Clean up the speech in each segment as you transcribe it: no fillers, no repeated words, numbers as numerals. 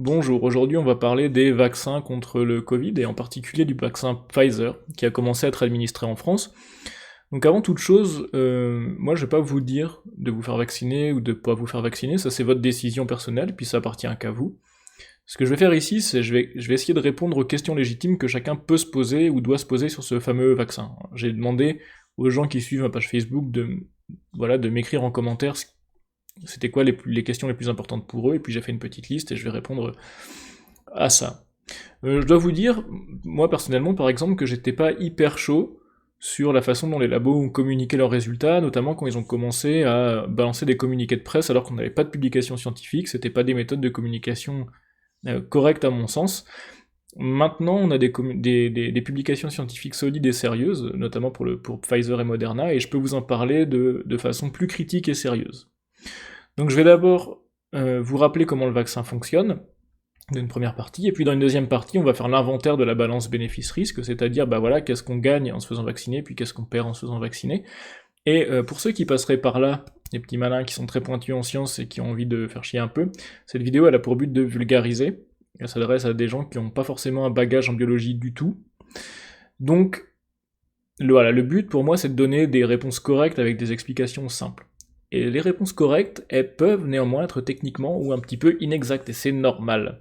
Bonjour, aujourd'hui on va parler des vaccins contre le Covid et en particulier du vaccin Pfizer qui a commencé à être administré en France. Donc avant toute chose, moi je vais pas vous dire de vous faire vacciner ou de pas vous faire vacciner, ça c'est votre décision personnelle, puis ça appartient qu'à vous. Ce que je vais faire ici, c'est je vais essayer de répondre aux questions légitimes que chacun peut se poser ou doit se poser sur ce fameux vaccin. J'ai demandé aux gens qui suivent ma page Facebook de m'écrire en commentaire c'était quoi les questions les plus importantes pour eux, et puis j'ai fait une petite liste et je vais répondre à ça. Je dois vous dire, moi personnellement par exemple, que j'étais pas hyper chaud sur la façon dont les labos ont communiqué leurs résultats, notamment quand ils ont commencé à balancer des communiqués de presse alors qu'on n'avait pas de publication scientifique, c'était pas des méthodes de communication correctes à mon sens. Maintenant, on a des publications scientifiques solides et sérieuses, notamment pour Pfizer et Moderna, et je peux vous en parler de façon plus critique et sérieuse. Donc je vais d'abord vous rappeler comment le vaccin fonctionne, dans une première partie, et puis dans une deuxième partie, on va faire l'inventaire de la balance bénéfice-risque, c'est-à-dire, qu'est-ce qu'on gagne en se faisant vacciner, puis qu'est-ce qu'on perd en se faisant vacciner. Et pour ceux qui passeraient par là, les petits malins qui sont très pointus en sciences et qui ont envie de faire chier un peu, cette vidéo elle a pour but de vulgariser, elle s'adresse à des gens qui n'ont pas forcément un bagage en biologie du tout. Donc, le but pour moi c'est de donner des réponses correctes avec des explications simples. Et les réponses correctes, elles peuvent néanmoins être techniquement ou un petit peu inexactes, et c'est normal.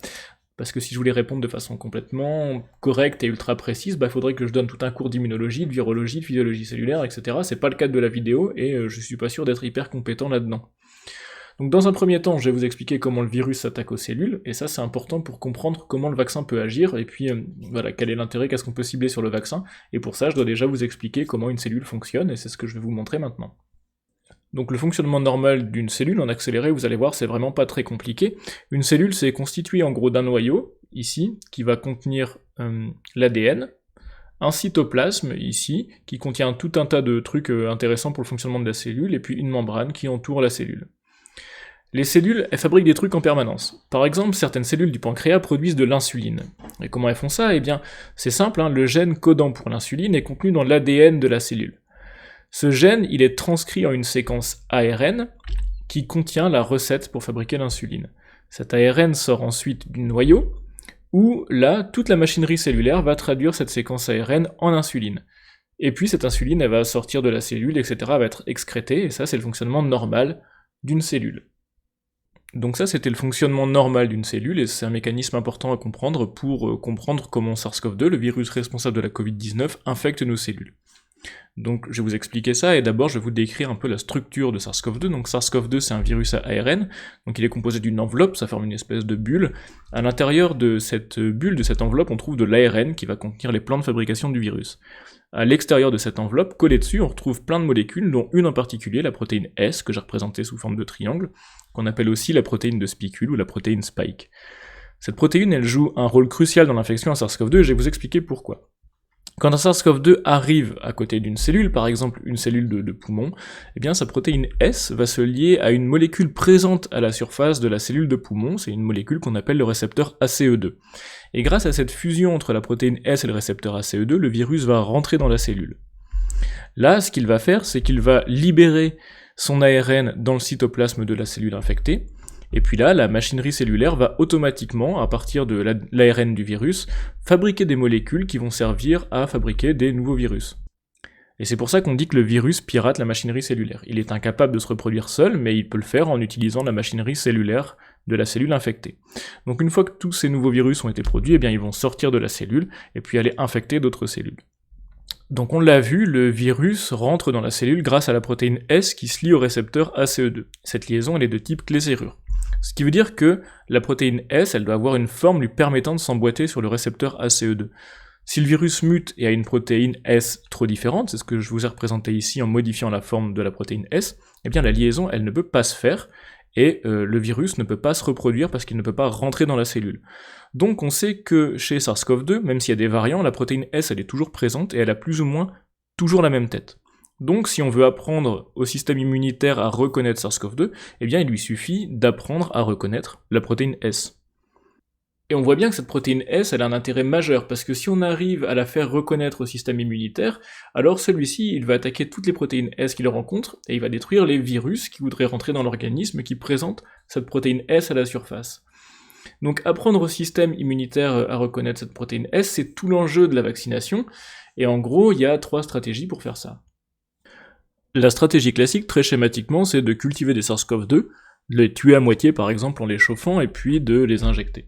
Parce que si je voulais répondre de façon complètement correcte et ultra précise, il faudrait que je donne tout un cours d'immunologie, de virologie, de physiologie cellulaire, etc. C'est pas le cadre de la vidéo, et je suis pas sûr d'être hyper compétent là-dedans. Donc dans un premier temps, je vais vous expliquer comment le virus s'attaque aux cellules, et ça c'est important pour comprendre comment le vaccin peut agir, et puis quel est l'intérêt, qu'est-ce qu'on peut cibler sur le vaccin, et pour ça je dois déjà vous expliquer comment une cellule fonctionne, et c'est ce que je vais vous montrer maintenant. Donc le fonctionnement normal d'une cellule, en accéléré, vous allez voir, c'est vraiment pas très compliqué. Une cellule, c'est constitué en gros d'un noyau, ici, qui va contenir l'ADN, un cytoplasme, ici, qui contient tout un tas de trucs intéressants pour le fonctionnement de la cellule, et puis une membrane qui entoure la cellule. Les cellules, elles fabriquent des trucs en permanence. Par exemple, certaines cellules du pancréas produisent de l'insuline. Et comment elles font ça? Eh bien, c'est simple, le gène codant pour l'insuline est contenu dans l'ADN de la cellule. Ce gène, il est transcrit en une séquence ARN qui contient la recette pour fabriquer l'insuline. Cet ARN sort ensuite du noyau, où là, toute la machinerie cellulaire va traduire cette séquence ARN en insuline. Et puis cette insuline, elle va sortir de la cellule, etc., elle va être excrétée, et ça c'est le fonctionnement normal d'une cellule. Donc ça c'était le fonctionnement normal d'une cellule, et c'est un mécanisme important à comprendre pour comprendre comment SARS-CoV-2, le virus responsable de la Covid-19, infecte nos cellules. Donc je vais vous expliquer ça, et d'abord je vais vous décrire un peu la structure de SARS-CoV-2. Donc SARS-CoV-2 c'est un virus à ARN, donc il est composé d'une enveloppe, ça forme une espèce de bulle. À l'intérieur de cette bulle, de cette enveloppe, on trouve de l'ARN qui va contenir les plans de fabrication du virus. À l'extérieur de cette enveloppe, collée dessus, on retrouve plein de molécules, dont une en particulier, la protéine S, que j'ai représentée sous forme de triangle, qu'on appelle aussi la protéine de spicule ou la protéine spike. Cette protéine, elle joue un rôle crucial dans l'infection à SARS-CoV-2, et je vais vous expliquer pourquoi. Quand un SARS-CoV-2 arrive à côté d'une cellule, par exemple une cellule de poumon, eh bien sa protéine S va se lier à une molécule présente à la surface de la cellule de poumon, c'est une molécule qu'on appelle le récepteur ACE2. Et grâce à cette fusion entre la protéine S et le récepteur ACE2, le virus va rentrer dans la cellule. Là, ce qu'il va faire, c'est qu'il va libérer son ARN dans le cytoplasme de la cellule infectée, et puis là, la machinerie cellulaire va automatiquement, à partir de l'ARN du virus, fabriquer des molécules qui vont servir à fabriquer des nouveaux virus. Et c'est pour ça qu'on dit que le virus pirate la machinerie cellulaire. Il est incapable de se reproduire seul, mais il peut le faire en utilisant la machinerie cellulaire de la cellule infectée. Donc une fois que tous ces nouveaux virus ont été produits, eh bien ils vont sortir de la cellule, et puis aller infecter d'autres cellules. Donc on l'a vu, le virus rentre dans la cellule grâce à la protéine S qui se lie au récepteur ACE2. Cette liaison, elle est de type clé-serrure. Ce qui veut dire que la protéine S, elle doit avoir une forme lui permettant de s'emboîter sur le récepteur ACE2. Si le virus mute et a une protéine S trop différente, c'est ce que je vous ai représenté ici en modifiant la forme de la protéine S, eh bien la liaison, elle ne peut pas se faire, et le virus ne peut pas se reproduire parce qu'il ne peut pas rentrer dans la cellule. Donc on sait que chez SARS-CoV-2, même s'il y a des variants, la protéine S, elle est toujours présente, et elle a plus ou moins toujours la même tête. Donc si on veut apprendre au système immunitaire à reconnaître SARS-CoV-2, eh bien il lui suffit d'apprendre à reconnaître la protéine S. Et on voit bien que cette protéine S, elle a un intérêt majeur, parce que si on arrive à la faire reconnaître au système immunitaire, alors celui-ci, il va attaquer toutes les protéines S qu'il rencontre, et il va détruire les virus qui voudraient rentrer dans l'organisme qui présentent cette protéine S à la surface. Donc apprendre au système immunitaire à reconnaître cette protéine S, c'est tout l'enjeu de la vaccination, et en gros, il y a 3 stratégies pour faire ça. La stratégie classique, très schématiquement, c'est de cultiver des SARS-CoV-2, de les tuer à moitié par exemple en les chauffant, et puis de les injecter.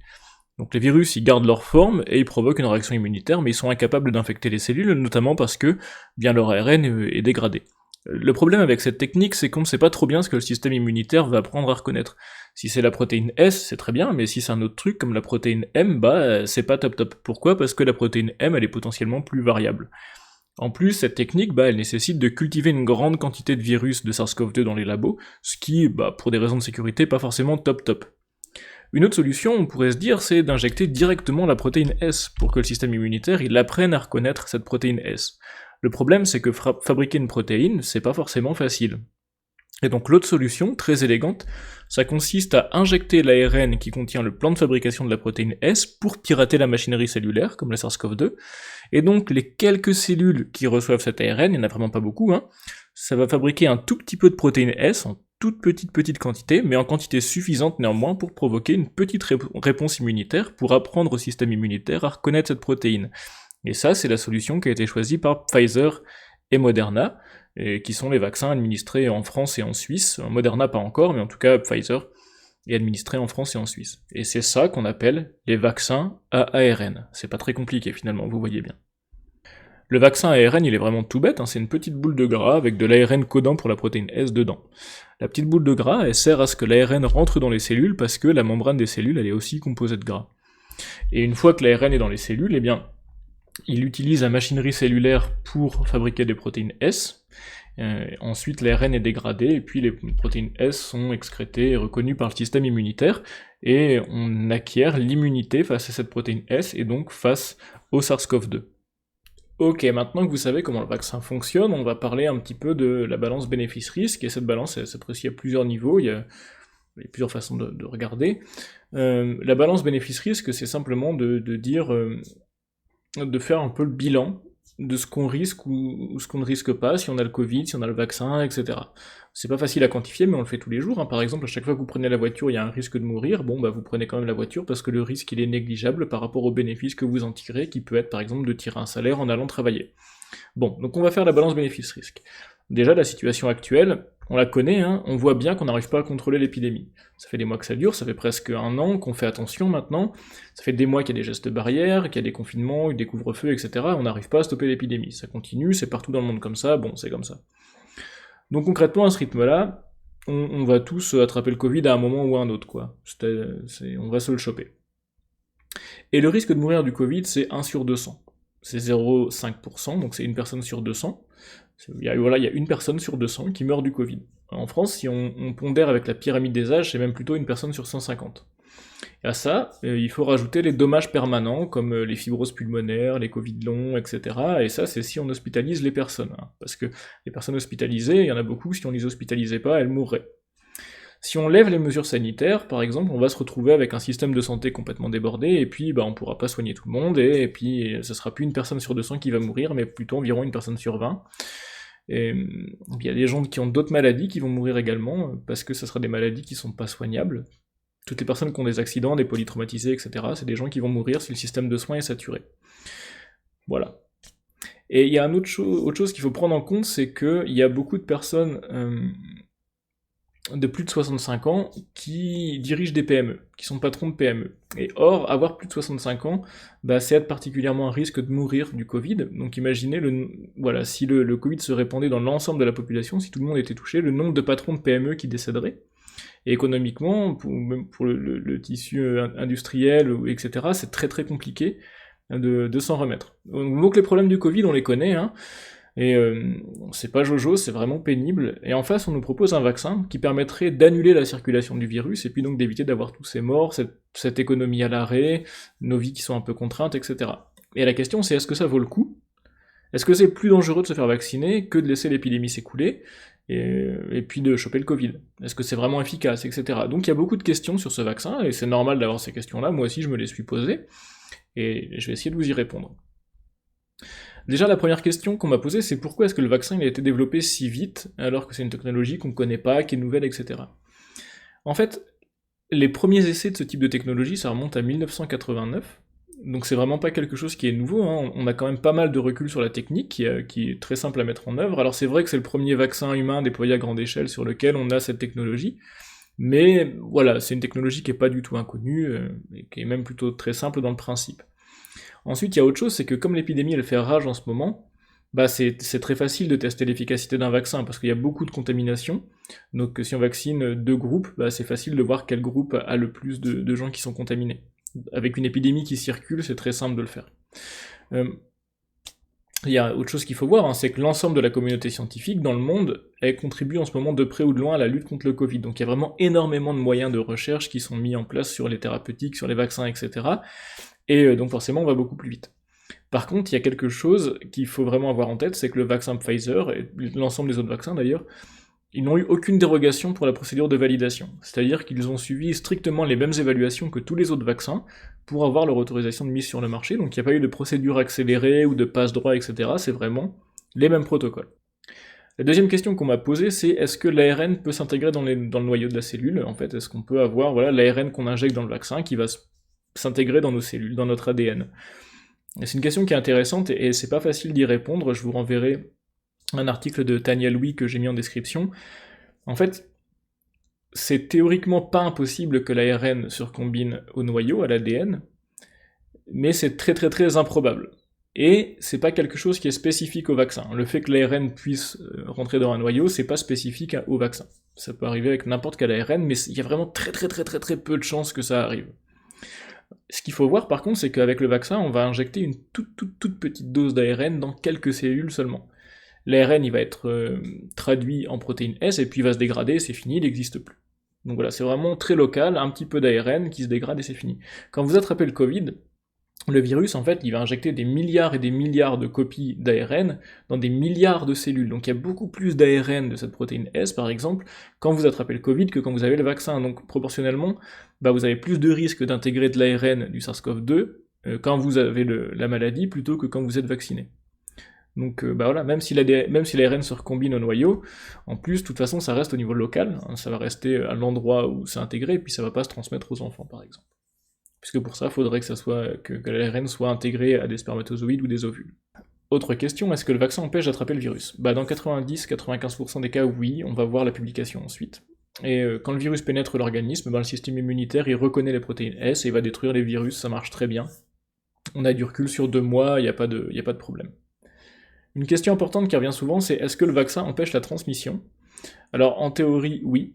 Donc les virus, ils gardent leur forme, et ils provoquent une réaction immunitaire, mais ils sont incapables d'infecter les cellules, notamment parce que bien leur ARN est dégradé. Le problème avec cette technique, c'est qu'on ne sait pas trop bien ce que le système immunitaire va apprendre à reconnaître. Si c'est la protéine S, c'est très bien, mais si c'est un autre truc comme la protéine M, bah c'est pas top top. Pourquoi ? Parce que la protéine M, elle est potentiellement plus variable. En plus, cette technique, bah, elle nécessite de cultiver une grande quantité de virus de SARS-CoV-2 dans les labos, ce qui, bah, pour des raisons de sécurité, pas forcément top top. Une autre solution, on pourrait se dire, c'est d'injecter directement la protéine S, pour que le système immunitaire, il apprenne à reconnaître cette protéine S. Le problème, c'est que fabriquer une protéine, c'est pas forcément facile. Et donc l'autre solution, très élégante, ça consiste à injecter l'ARN qui contient le plan de fabrication de la protéine S pour pirater la machinerie cellulaire, comme la SARS-CoV-2, et donc les quelques cellules qui reçoivent cet ARN, il n'y en a vraiment pas beaucoup, hein, ça va fabriquer un tout petit peu de protéine S, en toute petite quantité, mais en quantité suffisante néanmoins pour provoquer une petite réponse immunitaire, pour apprendre au système immunitaire à reconnaître cette protéine. Et ça, c'est la solution qui a été choisie par Pfizer et Moderna, qui sont les vaccins administrés en France et en Suisse. Moderna pas encore, mais en tout cas Pfizer est administré en France et en Suisse. Et c'est ça qu'on appelle les vaccins à ARN. C'est pas très compliqué finalement, vous voyez bien. Le vaccin ARN, il est vraiment tout bête, hein, c'est une petite boule de gras avec de l'ARN codant pour la protéine S dedans. La petite boule de gras, elle sert à ce que l'ARN rentre dans les cellules parce que la membrane des cellules, elle est aussi composée de gras. Et une fois que l'ARN est dans les cellules, eh bien, il utilise la machinerie cellulaire pour fabriquer des protéines S. Ensuite, l'ARN est dégradé, et puis les protéines S sont excrétées et reconnues par le système immunitaire, et on acquiert l'immunité face à cette protéine S, et donc face au SARS-CoV-2. Ok, maintenant que vous savez comment le vaccin fonctionne, on va parler un petit peu de la balance bénéfice-risque, et cette balance, elle s'apprécie à plusieurs niveaux, il y a plusieurs façons de regarder. La balance bénéfice-risque, c'est simplement de dire... de faire un peu le bilan de ce qu'on risque ou ce qu'on ne risque pas, si on a le Covid, si on a le vaccin, etc. C'est pas facile à quantifier, mais on le fait tous les jours, hein. Par exemple, à chaque fois que vous prenez la voiture, il y a un risque de mourir, bon bah vous prenez quand même la voiture parce que le risque il est négligeable par rapport au bénéfice que vous en tirez, qui peut être par exemple de tirer un salaire en allant travailler. Bon, donc on va faire la balance bénéfice-risque. Déjà, la situation actuelle, on la connaît, hein, on voit bien qu'on n'arrive pas à contrôler l'épidémie. Ça fait des mois que ça dure, ça fait presque un an qu'on fait attention maintenant, ça fait des mois qu'il y a des gestes barrières, qu'il y a des confinements, des couvre-feux, etc. On n'arrive pas à stopper l'épidémie. Ça continue, c'est partout dans le monde comme ça, bon, c'est comme ça. Donc concrètement, à ce rythme-là, on va tous attraper le Covid à un moment ou à un autre, quoi. On va se le choper. Et le risque de mourir du Covid, c'est 1 sur 200. C'est 0,5%, donc c'est une personne sur 200. Il y a une personne sur 200 qui meurt du Covid. En France, si on pondère avec la pyramide des âges, c'est même plutôt une personne sur 150. Et à ça, il faut rajouter les dommages permanents, comme les fibroses pulmonaires, les Covid longs, etc. Et ça, c'est si on hospitalise les personnes. Hein, parce que les personnes hospitalisées, il y en a beaucoup, si on les hospitalisait pas, elles mourraient. Si on lève les mesures sanitaires, par exemple, on va se retrouver avec un système de santé complètement débordé, et puis bah, on pourra pas soigner tout le monde, et puis ce sera plus une personne sur 200 qui va mourir, mais plutôt environ une personne sur 20. Et il y a des gens qui ont d'autres maladies qui vont mourir également, parce que ce sera des maladies qui sont pas soignables. Toutes les personnes qui ont des accidents, des polytraumatisés, etc., c'est des gens qui vont mourir si le système de soins est saturé. Voilà. Et il y a autre chose qu'il faut prendre en compte, c'est qu'il y a beaucoup de personnes de plus de 65 ans qui dirigent des PME, qui sont patrons de PME. Et or, avoir plus de 65 ans, bah, c'est être particulièrement à risque de mourir du Covid. Donc imaginez, si le Covid se répandait dans l'ensemble de la population, si tout le monde était touché, le nombre de patrons de PME qui décéderaient. Et économiquement, pour le tissu industriel, etc., c'est très très compliqué de s'en remettre. Donc les problèmes du Covid, on les connaît, hein. Et c'est pas jojo, c'est vraiment pénible. Et en face, on nous propose un vaccin qui permettrait d'annuler la circulation du virus, et puis donc d'éviter d'avoir tous ces morts, cette économie à l'arrêt, nos vies qui sont un peu contraintes, etc. Et la question c'est, est-ce que ça vaut le coup ? Est-ce que c'est plus dangereux de se faire vacciner que de laisser l'épidémie s'écouler, et puis de choper le Covid ? Est-ce que c'est vraiment efficace, etc. Donc il y a beaucoup de questions sur ce vaccin, et c'est normal d'avoir ces questions-là, moi aussi je me les suis posées, et je vais essayer de vous y répondre. Déjà, la première question qu'on m'a posée, c'est pourquoi est-ce que le vaccin il a été développé si vite, alors que c'est une technologie qu'on connaît pas, qui est nouvelle, etc. En fait, Les premiers essais de ce type de technologie, ça remonte à 1989, donc c'est vraiment pas quelque chose qui est nouveau, hein. On a quand même pas mal de recul sur la technique, qui est très simple à mettre en œuvre. Alors c'est vrai que c'est le premier vaccin humain déployé à grande échelle sur lequel on a cette technologie, mais voilà, c'est une technologie qui est pas du tout inconnue, et qui est même plutôt très simple dans le principe. Ensuite, il y a autre chose, c'est que comme l'épidémie elle fait rage en ce moment, bah c'est très facile de tester l'efficacité d'un vaccin, parce qu'il y a beaucoup de contamination, donc si on vaccine deux groupes, bah c'est facile de voir quel groupe a le plus de gens qui sont contaminés. Avec une épidémie qui circule, c'est très simple de le faire. Euh, il y a autre chose qu'il faut voir, hein, c'est que l'ensemble de la communauté scientifique dans le monde, elle contribue en ce moment de près ou de loin à la lutte contre le Covid. Donc il y a vraiment énormément de moyens de recherche qui sont mis en place sur les thérapeutiques, sur les vaccins, etc. Et donc forcément on va beaucoup plus vite. Par contre, il y a quelque chose qu'il faut vraiment avoir en tête, c'est que le vaccin Pfizer, et l'ensemble des autres vaccins d'ailleurs, ils n'ont eu aucune dérogation pour la procédure de validation. C'est-à-dire qu'ils ont suivi strictement les mêmes évaluations que tous les autres vaccins pour avoir leur autorisation de mise sur le marché, donc il n'y a pas eu de procédure accélérée ou de passe-droit, etc. C'est vraiment les mêmes protocoles. La deuxième question qu'on m'a posée, c'est est-ce que l'ARN peut s'intégrer dans le noyau de la cellule? En fait, est-ce qu'on peut avoir l'ARN qu'on injecte dans le vaccin qui va s'intégrer dans nos cellules, dans notre ADN? C'est une question qui est intéressante et c'est pas facile d'y répondre. Je vous renverrai un article de Tania Louis que j'ai mis en description. En fait, c'est théoriquement pas impossible que l'ARN se recombine au noyau, à l'ADN, mais c'est très très très improbable. Et c'est pas quelque chose qui est spécifique au vaccin. Le fait que l'ARN puisse rentrer dans un noyau, c'est pas spécifique au vaccin. Ça peut arriver avec n'importe quel ARN, mais il y a vraiment très très très très très peu de chances que ça arrive. Ce qu'il faut voir par contre, c'est qu'avec le vaccin, on va injecter une toute petite dose d'ARN dans quelques cellules seulement. L'ARN il va être traduit en protéine S et puis il va se dégrader, c'est fini, il n'existe plus. Donc voilà, c'est vraiment très local, un petit peu d'ARN qui se dégrade et c'est fini. Quand vous attrapez le Covid, le virus, en fait, il va injecter des milliards et des milliards de copies d'ARN dans des milliards de cellules. Donc il y a beaucoup plus d'ARN de cette protéine S, par exemple, quand vous attrapez le Covid que quand vous avez le vaccin. Donc proportionnellement, bah, vous avez plus de risques d'intégrer de l'ARN du SARS-CoV-2 quand vous avez la maladie plutôt que quand vous êtes vacciné. Donc bah voilà, même si l'ARN se recombine au noyau, en plus, de toute façon, ça reste au niveau local, hein, ça va rester à l'endroit où c'est intégré, et puis ça va pas se transmettre aux enfants, par exemple. Puisque pour ça, il faudrait que l'ARN soit intégré à des spermatozoïdes ou des ovules. Autre question, est-ce que le vaccin empêche d'attraper le virus? Bah dans 90-95% des cas, oui, on va voir la publication ensuite. Et quand le virus pénètre l'organisme, bah, le système immunitaire, il reconnaît les protéines S et il va détruire les virus, ça marche très bien. On a du recul sur 2 mois, il n'y a pas de problème. Une question importante qui revient souvent, c'est est-ce que le vaccin empêche la transmission? Alors en théorie, oui.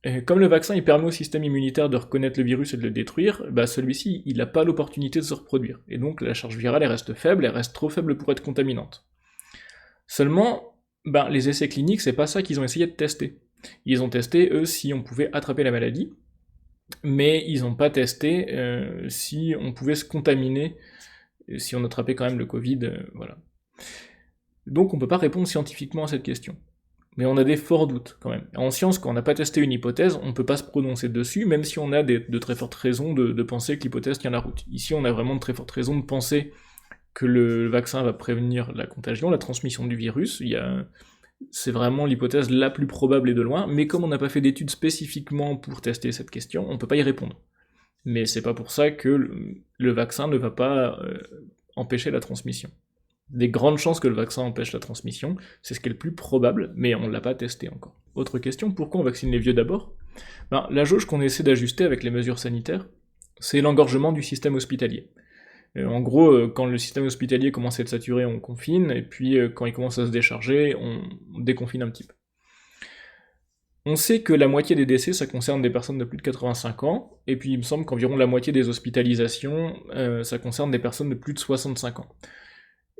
Et comme le vaccin il permet au système immunitaire de reconnaître le virus et de le détruire, bah celui-ci il n'a pas l'opportunité de se reproduire. Et donc la charge virale elle reste faible, elle reste trop faible pour être contaminante. Seulement, bah, les essais cliniques, c'est pas ça qu'ils ont essayé de tester. Ils ont testé, eux, si on pouvait attraper la maladie, mais ils n'ont pas testé si on pouvait se contaminer, si on attrapait quand même le Covid, voilà. Donc on peut pas répondre scientifiquement à cette question. Mais on a des forts doutes quand même. En science, quand on n'a pas testé une hypothèse, on ne peut pas se prononcer dessus, même si on a de très fortes raisons de penser que l'hypothèse tient la route. Ici, on a vraiment de très fortes raisons de penser que le vaccin va prévenir la contagion, la transmission du virus. C'est vraiment l'hypothèse la plus probable et de loin, mais comme on n'a pas fait d'études spécifiquement pour tester cette question, on ne peut pas y répondre. Mais c'est pas pour ça que le vaccin ne va pas empêcher la transmission. Des grandes chances que le vaccin empêche la transmission, c'est ce qui est le plus probable, mais on ne l'a pas testé encore. Autre question, pourquoi on vaccine les vieux d'abord? Ben, la jauge qu'on essaie d'ajuster avec les mesures sanitaires, c'est l'engorgement du système hospitalier. En gros, quand le système hospitalier commence à être saturé, on confine, et puis quand il commence à se décharger, on déconfine un petit peu. On sait que la moitié des décès, ça concerne des personnes de plus de 85 ans, et puis il me semble qu'environ la moitié des hospitalisations, ça concerne des personnes de plus de 65 ans.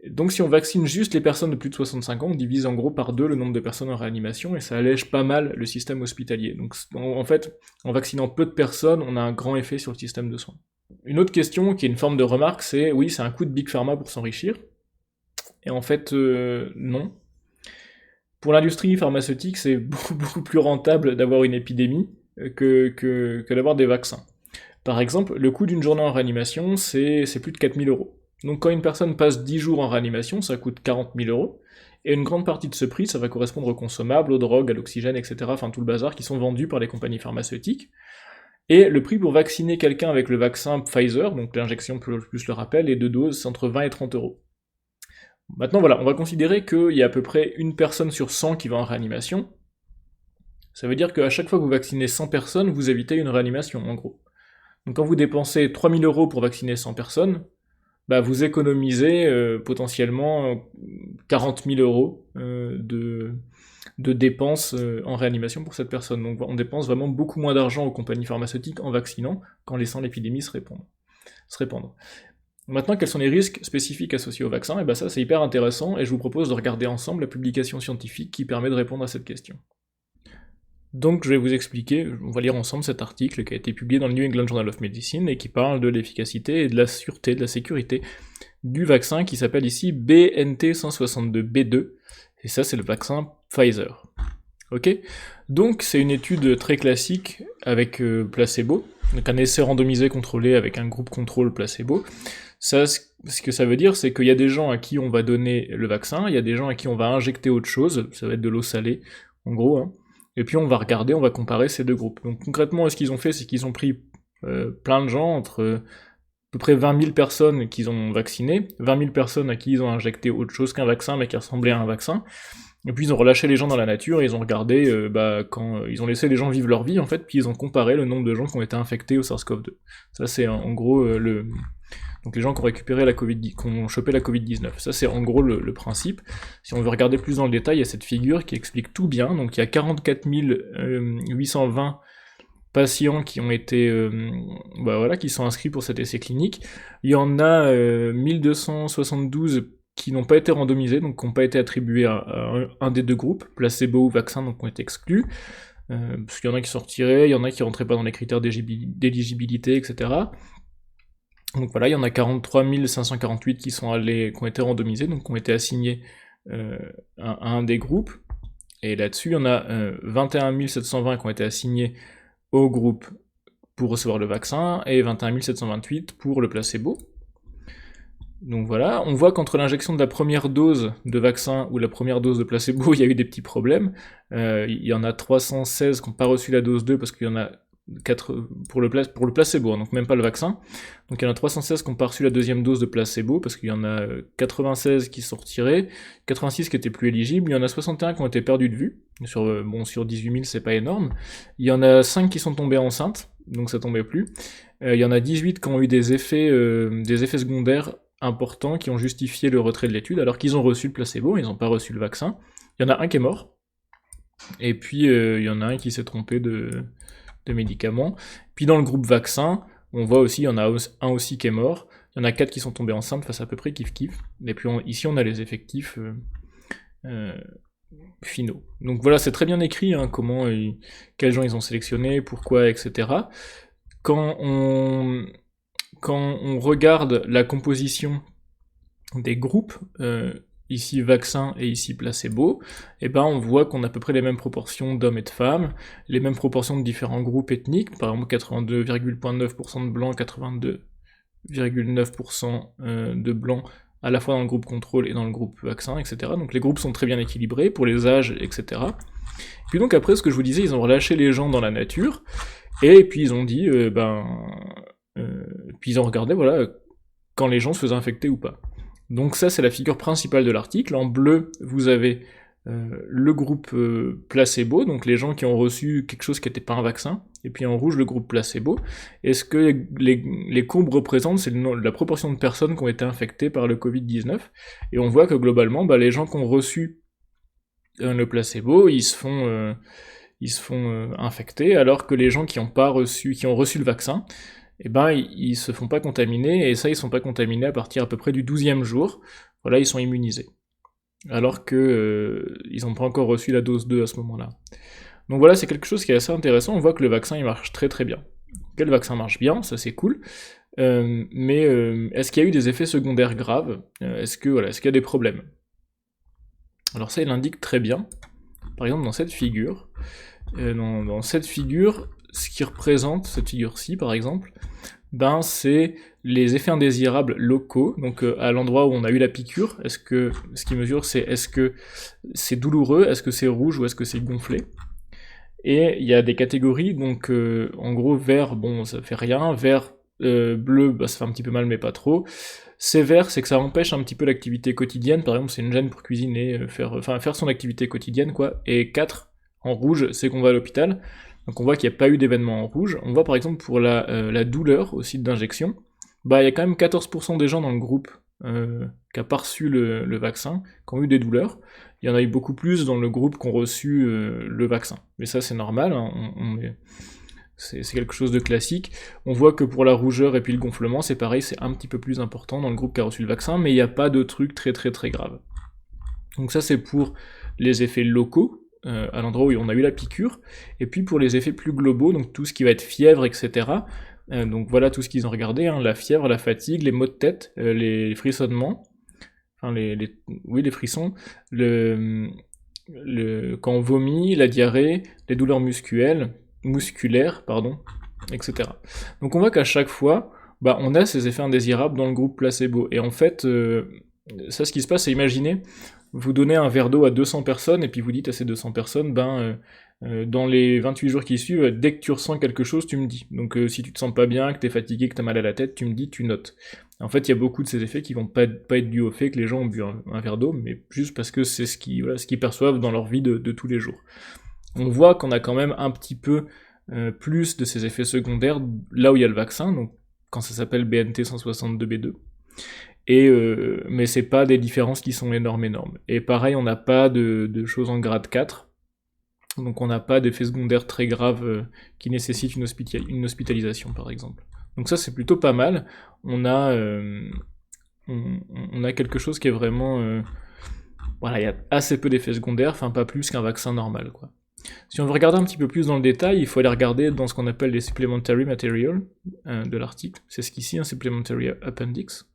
Donc si on vaccine juste les personnes de plus de 65 ans, on divise en gros par 2 le nombre de personnes en réanimation, et ça allège pas mal le système hospitalier. Donc en fait, en vaccinant peu de personnes, on a un grand effet sur le système de soins. Une autre question, qui est une forme de remarque, c'est oui, c'est un coup de Big Pharma pour s'enrichir. Et en fait, non. Pour l'industrie pharmaceutique, c'est beaucoup plus rentable d'avoir une épidémie que d'avoir des vaccins. Par exemple, le coût d'une journée en réanimation, c'est plus de 4000 euros. Donc quand une personne passe 10 jours en réanimation, ça coûte 40 000 euros, et une grande partie de ce prix, ça va correspondre aux consommables, aux drogues, à l'oxygène, etc., enfin tout le bazar qui sont vendus par les compagnies pharmaceutiques. Et le prix pour vacciner quelqu'un avec le vaccin Pfizer, donc l'injection plus le rappel, et 2 doses, c'est entre 20 et 30 euros. Maintenant voilà, on va considérer qu'il y a à peu près une personne sur 100 qui va en réanimation. Ça veut dire qu'à chaque fois que vous vaccinez 100 personnes, vous évitez une réanimation, en gros. Donc quand vous dépensez 3000 euros pour vacciner 100 personnes, bah vous économisez potentiellement 40 000 euros de dépenses en réanimation pour cette personne. Donc on dépense vraiment beaucoup moins d'argent aux compagnies pharmaceutiques en vaccinant qu'en laissant l'épidémie se répandre. Maintenant, quels sont les risques spécifiques associés au vaccin? Et ben ça, c'est hyper intéressant, et je vous propose de regarder ensemble la publication scientifique qui permet de répondre à cette question. Donc je vais vous expliquer, on va lire ensemble cet article qui a été publié dans le New England Journal of Medicine et qui parle de l'efficacité et de la sûreté, de la sécurité du vaccin qui s'appelle ici BNT162B2, et ça c'est le vaccin Pfizer. Ok? Donc c'est une étude très classique avec placebo, donc un essai randomisé contrôlé avec un groupe contrôle placebo. Ça, ce que ça veut dire, c'est qu'il y a des gens à qui on va donner le vaccin, il y a des gens à qui on va injecter autre chose, ça va être de l'eau salée, en gros, hein. Et puis on va regarder, on va comparer ces deux groupes. Donc concrètement, ce qu'ils ont fait, c'est qu'ils ont pris plein de gens, entre à peu près 20 000 personnes qu'ils ont vaccinées, 20 000 personnes à qui ils ont injecté autre chose qu'un vaccin, mais qui ressemblait à un vaccin, et puis ils ont relâché les gens dans la nature, et ils ont regardé, quand ils ont laissé les gens vivre leur vie, en fait, puis ils ont comparé le nombre de gens qui ont été infectés au SARS-CoV-2. Ça c'est en gros donc les gens qui ont récupéré qui ont chopé la Covid-19. Ça c'est en gros le principe. Si on veut regarder plus dans le détail, il y a cette figure qui explique tout bien. Donc il y a 44 820 patients qui ont été, qui sont inscrits pour cet essai clinique. Il y en a 1272 qui n'ont pas été randomisés, donc qui n'ont pas été attribués à un des deux groupes, placebo ou vaccin, donc qui ont été exclus. Parce qu'il y en a qui sont retirés, il y en a qui rentraient pas dans les critères d'éligibilité, etc. Donc voilà, il y en a 43 548 qui ont été randomisés, donc qui ont été assignés à un des groupes. Et là-dessus, il y en a 21 720 qui ont été assignés au groupe pour recevoir le vaccin, et 21 728 pour le placebo. Donc voilà, on voit qu'entre l'injection de la première dose de vaccin ou la première dose de placebo, il y a eu des petits problèmes. Il y en a 316 qui n'ont pas reçu la dose 2 parce qu'il y en a 4 pour le placebo, hein, donc même pas le vaccin. Donc il y en a 316 qui n'ont pas reçu la deuxième dose de placebo, parce qu'il y en a 96 qui sont retirés, 86 qui étaient plus éligibles, il y en a 61 qui ont été perdus de vue, sur 18 000 c'est pas énorme, il y en a 5 qui sont tombés enceintes, donc ça tombait plus, il y en a 18 qui ont eu des effets secondaires importants qui ont justifié le retrait de l'étude, alors qu'ils ont reçu le placebo, ils n'ont pas reçu le vaccin. Il y en a un qui est mort, et puis il y en a un qui s'est trompé de médicaments. Puis dans le groupe vaccin, on voit aussi, il y en a un aussi qui est mort, il y en a 4 qui sont tombés enceintes, face à peu près kiff-kiff, et puis ici on a les effectifs finaux. Donc voilà, c'est très bien écrit, hein, quels gens ils ont sélectionnés, pourquoi, etc. Quand on regarde la composition des groupes, ici vaccin et ici placebo, et ben on voit qu'on a à peu près les mêmes proportions d'hommes et de femmes, les mêmes proportions de différents groupes ethniques, par exemple 82,9% de blancs, 82,9% de blancs à la fois dans le groupe contrôle et dans le groupe vaccin, etc. Donc les groupes sont très bien équilibrés pour les âges, etc. Puis donc après, ce que je vous disais, ils ont relâché les gens dans la nature, et puis ils ont dit, puis ils ont regardé, voilà, quand les gens se faisaient infecter ou pas. Donc ça, c'est la figure principale de l'article. En bleu, vous avez le groupe placebo, donc les gens qui ont reçu quelque chose qui n'était pas un vaccin, et puis en rouge, le groupe placebo. Et ce que les courbes représentent, c'est la proportion de personnes qui ont été infectées par le Covid-19. Et on voit que globalement, les gens qui ont reçu le placebo, ils se font infecter, alors que les gens qui ont reçu le vaccin, ils se font pas contaminer, et ça, ils sont pas contaminés à partir à peu près du 12e jour. Voilà, ils sont immunisés. Alors que ils n'ont pas encore reçu la dose 2 à ce moment-là. Donc voilà, c'est quelque chose qui est assez intéressant, on voit que le vaccin, il marche très très bien. Le vaccin marche bien, ça c'est cool, mais est-ce qu'il y a eu des effets secondaires graves? Est-ce qu'il y a des problèmes? Alors ça, il l'indique très bien. Par exemple, dans cette figure, ce qui représente, cette figure-ci par exemple, c'est les effets indésirables locaux, donc à l'endroit où on a eu la piqûre, ce qui mesure c'est est-ce que c'est douloureux, est-ce que c'est rouge ou est-ce que c'est gonflé, Et il y a des catégories, donc en gros vert, bon ça fait rien, vert, bleu, bah, ça fait un petit peu mal mais pas trop. Sévère, c'est que ça empêche un petit peu l'activité quotidienne, par exemple c'est une gêne pour cuisiner, faire son activité quotidienne quoi. Et 4, en rouge, c'est qu'on va à l'hôpital, donc on voit qu'il n'y a pas eu d'événement en rouge. On voit par exemple pour la douleur au site d'injection, bah il y a quand même 14% des gens dans le groupe qui a pas reçu le vaccin, qui ont eu des douleurs. Il y en a eu beaucoup plus dans le groupe qui ont reçu le vaccin. Mais ça c'est normal, hein, c'est quelque chose de classique. On voit que pour la rougeur et puis le gonflement, c'est pareil, c'est un petit peu plus important dans le groupe qui a reçu le vaccin, mais il n'y a pas de truc très très très grave. Donc ça c'est pour les effets locaux, à l'endroit où on a eu la piqûre, et puis pour les effets plus globaux, donc tout ce qui va être fièvre, etc. Donc voilà tout ce qu'ils ont regardé, hein, la fièvre, la fatigue, les maux de tête, les frissonnements, enfin les frissons, quand on vomit, la diarrhée, les douleurs musculaires, pardon, etc. Donc on voit qu'à chaque fois, bah, on a ces effets indésirables dans le groupe placebo. Et en fait, ça ce qui se passe, c'est imaginer, vous donnez un verre d'eau à 200 personnes, et puis vous dites à ces 200 personnes, dans les 28 jours qui suivent, dès que tu ressens quelque chose, tu me dis. Donc si tu te sens pas bien, que t'es fatigué, que t'as mal à la tête, tu me dis, tu notes. En fait, il y a beaucoup de ces effets qui vont pas être dus au fait que les gens ont bu un verre d'eau, mais juste parce que c'est ce qu'ils perçoivent dans leur vie de tous les jours. On voit qu'on a quand même un petit peu plus de ces effets secondaires là où il y a le vaccin, donc quand ça s'appelle BNT 162b2. Mais c'est pas des différences qui sont énormes. Et pareil, on n'a pas de choses en grade 4, donc on n'a pas d'effets secondaires très graves qui nécessitent une hospitalisation par exemple. Donc ça c'est plutôt pas mal. On a quelque chose qui est vraiment... voilà, il y a assez peu d'effets secondaires, enfin pas plus qu'un vaccin normal, quoi. Si on veut regarder un petit peu plus dans le détail, il faut aller regarder dans ce qu'on appelle les supplementary material de l'article. C'est ce qu'ici, un supplementary appendix.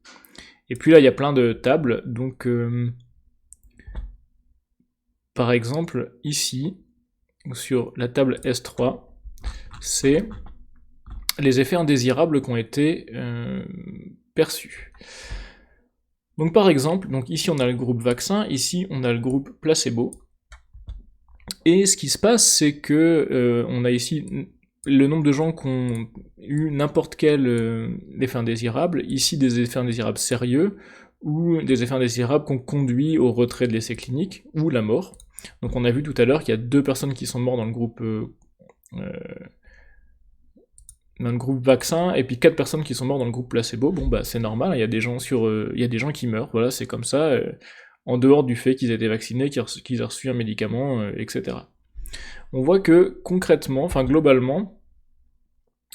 Et puis là, il y a plein de tables. Donc, par exemple, ici, sur la table S3, c'est les effets indésirables qui ont été perçus. Donc par exemple, donc ici on a le groupe vaccin, ici on a le groupe placebo. Et ce qui se passe, c'est que on a ici le nombre de gens qui ont eu n'importe quel effet indésirable, ici des effets indésirables sérieux, ou des effets indésirables qui ont conduit au retrait de l'essai clinique, ou la mort. Donc on a vu tout à l'heure qu'il y a 2 personnes qui sont mortes dans le groupe vaccin, et puis 4 personnes qui sont mortes dans le groupe placebo. Bon bah c'est normal, il y a des gens qui meurent, voilà, c'est comme ça, en dehors du fait qu'ils aient été vaccinés, qu'ils aient reçu un médicament, etc. On voit que concrètement, enfin globalement,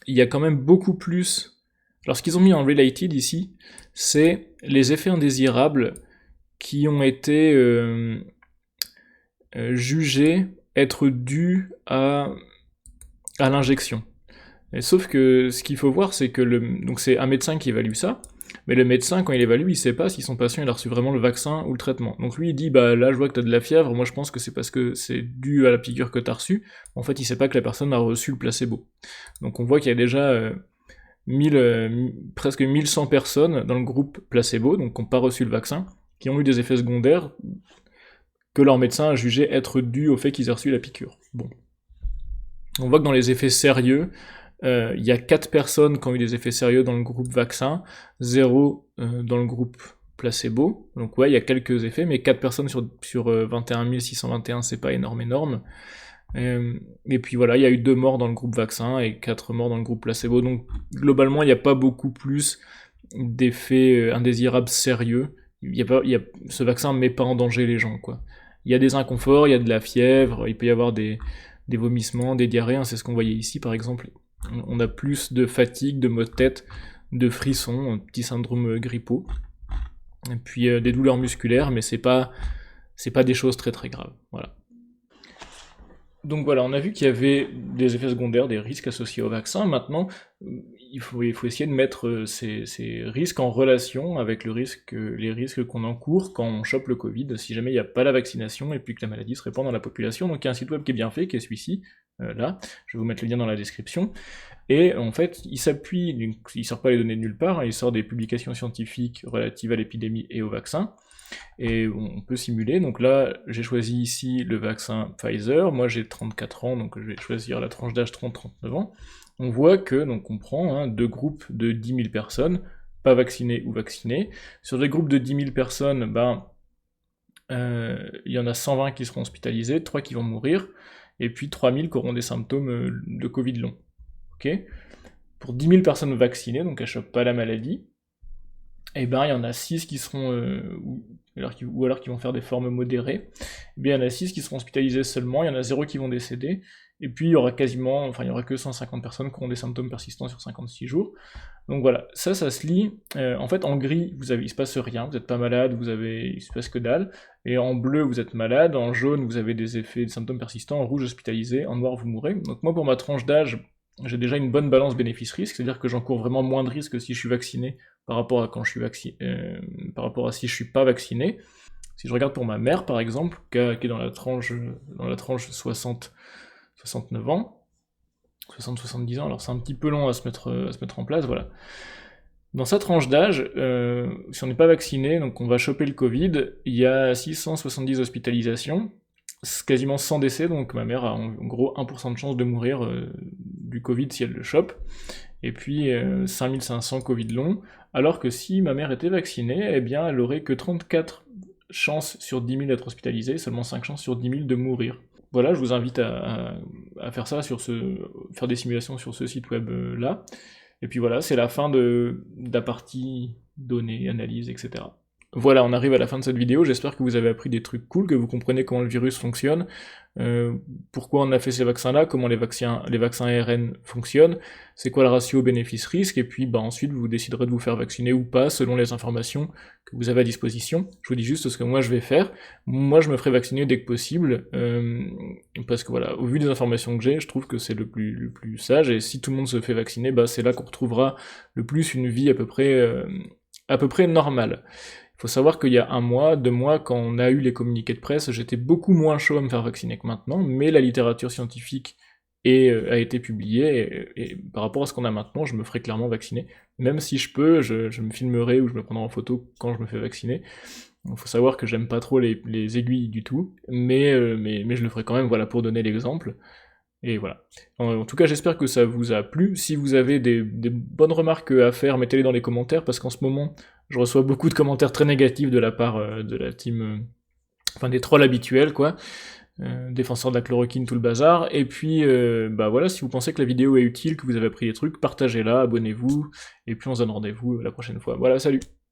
il y a quand même beaucoup plus. Alors ce qu'ils ont mis en related ici, c'est les effets indésirables qui ont été jugés être dus à l'injection. Sauf que ce qu'il faut voir, c'est que donc c'est un médecin qui évalue ça, mais le médecin, quand il évalue, il sait pas si son patient il a reçu vraiment le vaccin ou le traitement. Donc lui, il dit, bah là, je vois que t'as de la fièvre, moi je pense que c'est parce que c'est dû à la piqûre que t'as reçue. En fait, il sait pas que la personne a reçu le placebo. Donc on voit qu'il y a déjà presque 1100 personnes dans le groupe placebo, donc qui n'ont pas reçu le vaccin, qui ont eu des effets secondaires que leur médecin a jugé être dus au fait qu'ils aient reçu la piqûre. Bon. On voit que dans les effets sérieux, il y a 4 personnes qui ont eu des effets sérieux dans le groupe vaccin, 0 dans le groupe placebo. Donc ouais, il y a quelques effets, mais 4 personnes sur 21 621, c'est pas énorme. Et puis voilà, il y a eu 2 morts dans le groupe vaccin et 4 morts dans le groupe placebo. Donc globalement, il n'y a pas beaucoup plus d'effets indésirables sérieux. Ce vaccin ne met pas en danger les gens, quoi. Il y a des inconforts, il y a de la fièvre, il peut y avoir des vomissements, des diarrhées, hein, c'est ce qu'on voyait ici par exemple. On a plus de fatigue, de maux de tête, de frissons, un petit syndrome grippaux, et puis des douleurs musculaires, mais c'est pas des choses très très graves, voilà. Donc voilà, on a vu qu'il y avait des effets secondaires, des risques associés au vaccin. Maintenant, il faut essayer de mettre ces risques en relation avec les risques qu'on encourt quand on chope le Covid, si jamais il n'y a pas la vaccination et puis que la maladie se répand dans la population. Donc il y a un site web qui est bien fait, qui est celui-ci, là, je vais vous mettre le lien dans la description. Et en fait, il sort pas les données de nulle part, il sort des publications scientifiques relatives à l'épidémie et au vaccin. et on peut simuler. Donc là, j'ai choisi ici le vaccin Pfizer, moi j'ai 34 ans, donc je vais choisir la tranche d'âge 30-39 ans. On voit que, donc on prend deux groupes de 10 000 personnes, pas vaccinées ou vaccinées. Sur les groupes de 10 000 personnes, il y en a 120 qui seront hospitalisés, 3 qui vont mourir, et puis 3000 qui auront des symptômes de Covid long. Ok. Pour 10 000 personnes vaccinées, donc elles chopent pas la maladie, il y en a 6 qui seront, ou alors qui vont faire des formes modérées, il y en a 6 qui seront hospitalisés seulement, il y en a 0 qui vont décéder, et puis il y aura il y aura que 150 personnes qui auront des symptômes persistants sur 56 jours. Donc voilà, ça se lit, en fait en gris, il se passe rien, vous n'êtes pas malade, il se passe que dalle, et en bleu vous êtes malade, en jaune vous avez des symptômes persistants, en rouge hospitalisé, en noir vous mourrez. Donc moi pour ma tranche d'âge, j'ai déjà une bonne balance bénéfice-risque, c'est-à-dire que j'encours vraiment moins de risques si je suis vacciné par rapport à quand je suis par rapport à si je suis pas vacciné. Si je regarde pour ma mère par exemple, qui est dans la tranche 60-69 ans, 60-70 ans, alors c'est un petit peu long à se mettre en place, voilà. Dans sa tranche d'âge, si on n'est pas vacciné, donc on va choper le Covid, il y a 670 hospitalisations, quasiment 100 décès, donc ma mère a en gros 1% de chance de mourir du Covid si elle le chope, et puis 5500 Covid long, alors que si ma mère était vaccinée, eh bien elle aurait que 34 chances sur 10 000 d'être hospitalisée, seulement 5 chances sur 10 000 de mourir. Voilà, je vous invite à faire ça, faire des simulations sur ce site web là. Et puis voilà, c'est la fin de la partie données, analyse, etc. Voilà, on arrive à la fin de cette vidéo, j'espère que vous avez appris des trucs cool, que vous comprenez comment le virus fonctionne, pourquoi on a fait ces vaccins-là, comment les vaccins ARN fonctionnent, c'est quoi le ratio bénéfice-risque, et puis ensuite vous déciderez de vous faire vacciner ou pas, selon les informations que vous avez à disposition. Je vous dis juste ce que moi je vais faire. Moi je me ferai vacciner dès que possible, parce que voilà, au vu des informations que j'ai, je trouve que c'est le plus sage, et si tout le monde se fait vacciner, c'est là qu'on retrouvera le plus une vie à peu près normale. Il faut savoir qu'il y a 1 mois, 2 mois, quand on a eu les communiqués de presse, j'étais beaucoup moins chaud à me faire vacciner que maintenant, mais la littérature scientifique a été publiée, et par rapport à ce qu'on a maintenant, je me ferai clairement vacciner. Même si je peux, je me filmerai ou je me prendrai en photo quand je me fais vacciner. Il faut savoir que j'aime pas trop les aiguilles du tout, mais je le ferai quand même, voilà, pour donner l'exemple. Et voilà. En tout cas, j'espère que ça vous a plu. Si vous avez des bonnes remarques à faire, mettez-les dans les commentaires, parce qu'en ce moment, je reçois beaucoup de commentaires très négatifs de la part de la team, des trolls habituels, quoi. Défenseurs de la chloroquine, tout le bazar. Et puis, voilà, si vous pensez que la vidéo est utile, que vous avez appris des trucs, partagez-la, abonnez-vous, et puis on se donne rendez-vous la prochaine fois. Voilà, salut!